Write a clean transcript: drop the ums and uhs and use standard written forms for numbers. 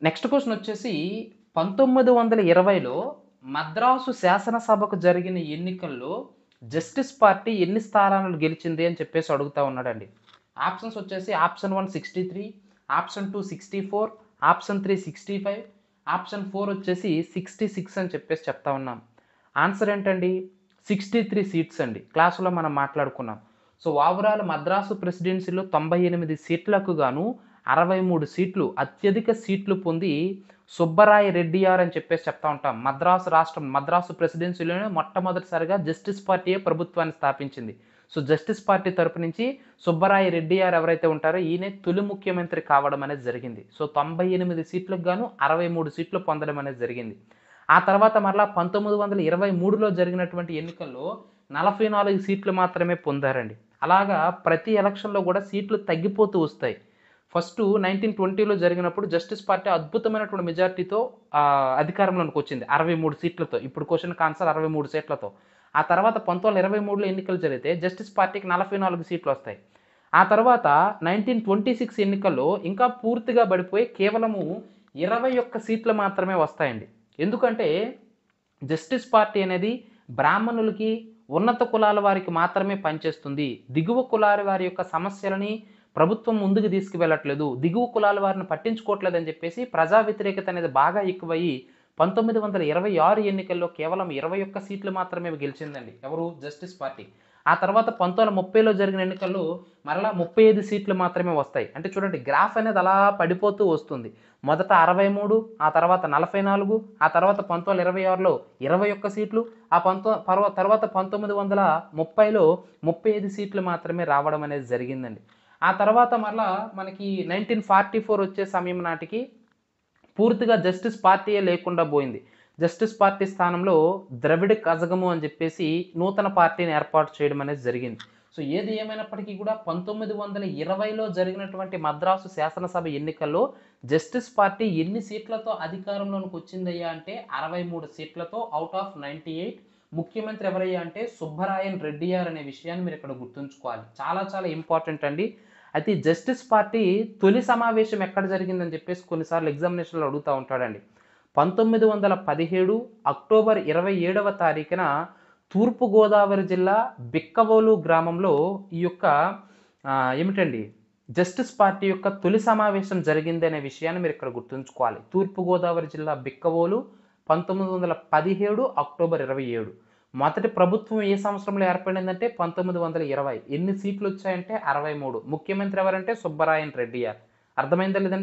Next question వచ్చేసి 1920లో మద్రాసు శాసనసభకు జరిగిన ఎన్నికల్లో జస్టిస్ పార్టీ ఎన్ని స్థానాలు గెలిచింది అని చెప్పేసి అడుగుతా ఉన్నాడండి. ఆప్షన్స్ వచ్చేసి ఆప్షన్ 1 63, ఆప్షన్ 2 64, ఆప్షన్ 3 65, ఆప్షన్ 4 వచ్చేసి 66 అని చెప్పేసి చెప్తా ఉన్నాం. ఆన్సర్ ఏంటండి? 63 సీట్స్ అండి. క్లాసులో మనం మాట్లాడుకున్నాం. సో ఓవరాల్ మద్రాసు ప్రెసిడెన్సీలో 98 సీట్లకు గాను 63 సీట్లు అత్యధిక సీట్లు పొంది సుబ్బరాయ రెడ్డియార్ అని చెప్పేసి చెప్తా ఉంటాం. మద్రాసు ప్రెసిడెన్సీలోనే మొట్టమొదటిసారిగా జస్టిస్ పార్టీయే ప్రభుత్వాన్ని స్థాపించింది. సో జస్టిస్ పార్టీ తరపు నుంచి సుబ్బరాయ రెడ్డియార్ ఎవరైతే ఉంటారో ఈయనే తొలి ముఖ్యమంత్రి కావడం అనేది జరిగింది. సో 98 సీట్లకు గాను 63 సీట్లు పొందడం అనేది జరిగింది. ఆ తర్వాత మరలా 1923లో జరిగినటువంటి ఎన్నికల్లో 44 సీట్లు మాత్రమే పొందారండి. అలాగా ప్రతి ఎలక్షన్లో కూడా సీట్లు తగ్గిపోతూ వస్తాయి. ఫస్ట్ 1920లో జరిగినప్పుడు జస్టిస్ పార్టీ అద్భుతమైనటువంటి మెజార్టీతో అధికారంలోకి వచ్చింది 63 సీట్లతో. ఇప్పుడు క్వశ్చన్కి ఆన్సర్ 63 సీట్లతో. ఆ తర్వాత 1923లో ఎన్నికలు జరిగితే జస్టిస్ పార్టీకి 44 సీట్లు వస్తాయి. ఆ తర్వాత 1926 ఎన్నికల్లో ఇంకా పూర్తిగా పడిపోయి కేవలము 21 సీట్లు మాత్రమే వస్తాయండి. ఎందుకంటే జస్టిస్ పార్టీ అనేది బ్రాహ్మణులకి, ఉన్నత కులాల వారికి మాత్రమే పనిచేస్తుంది. దిగువ కులాల వారి యొక్క సమస్యలని ప్రభుత్వం ముందుకు తీసుకువెళ్ళట్లేదు, దిగువ కులాల వారిని పట్టించుకోవట్లేదని చెప్పేసి ప్రజా వ్యతిరేకత అనేది బాగా ఎక్కువయ్యి 1926 ఎన్నికల్లో కేవలం 21 సీట్లు మాత్రమే గెలిచిందండి. ఎవరు? Justice party. ఆ తర్వాత 1930లో జరిగిన ఎన్నికల్లో మరలా 35 సీట్లు మాత్రమే వస్తాయి. అంటే చూడండి గ్రాఫ్ అనేది అలా పడిపోతూ వస్తుంది. మొదట 63, ఆ తర్వాత 44, ఆ తర్వాత 1926లో 21 సీట్లు, తర్వాత 1930లో 35 సీట్లు మాత్రమే రావడం అనేది జరిగిందండి. ఆ తర్వాత మరలా మనకి 1944 వచ్చే సమయం నాటికి పూర్తిగా జస్టిస్ పార్టీయే లేకుండా పోయింది. జస్టిస్ పార్టీ స్థానంలో ద్రవిడ కజగము అని చెప్పేసి నూతన పార్టీని ఏర్పాటు చేయడం అనేది జరిగింది. సో ఏది ఏమైనప్పటికీ కూడా 1920లో జరిగినటువంటి మద్రాసు శాసనసభ ఎన్నికల్లో జస్టిస్ పార్టీ ఎన్ని సీట్లతో అధికారంలోకి వచ్చిందయ్యా అంటే 63 సీట్లతో అవుట్ ఆఫ్ 98. ముఖ్యమంత్రి ఎవరయ్యా అంటే సుబ్బరాయన్ రెడ్డియార్ అనే విషయాన్ని మీరు ఇక్కడ గుర్తుంచుకోవాలి. చాలా చాలా ఇంపార్టెంట్ అండి. అయితే జస్టిస్ పార్టీ తొలి సమావేశం ఎక్కడ జరిగిందని చెప్పేసి కొన్నిసార్లు ఎగ్జామినేషన్లో అడుగుతూ ఉంటాడండి. 1917 అక్టోబర్ 27వ తారీఖున తూర్పుగోదావరి జిల్లా బిక్కవోలు గ్రామంలో ఈ యొక్క ఏమిటండి జస్టిస్ పార్టీ యొక్క తొలి సమావేశం జరిగింది అనే విషయాన్ని మీరు ఇక్కడ గుర్తుంచుకోవాలి. తూర్పుగోదావరి జిల్లా బిక్కవోలు 1917 అక్టోబర్ 27. మొదటి ప్రభుత్వం ఏ సంవత్సరంలో ఏర్పడిందంటే 1920. ఎన్ని సీట్లు వచ్చాయంటే 63. ముఖ్యమంత్రి ఎవరంటే సుబ్బరాయన్ రెడ్డియార్. అర్థమైందా లేదండి?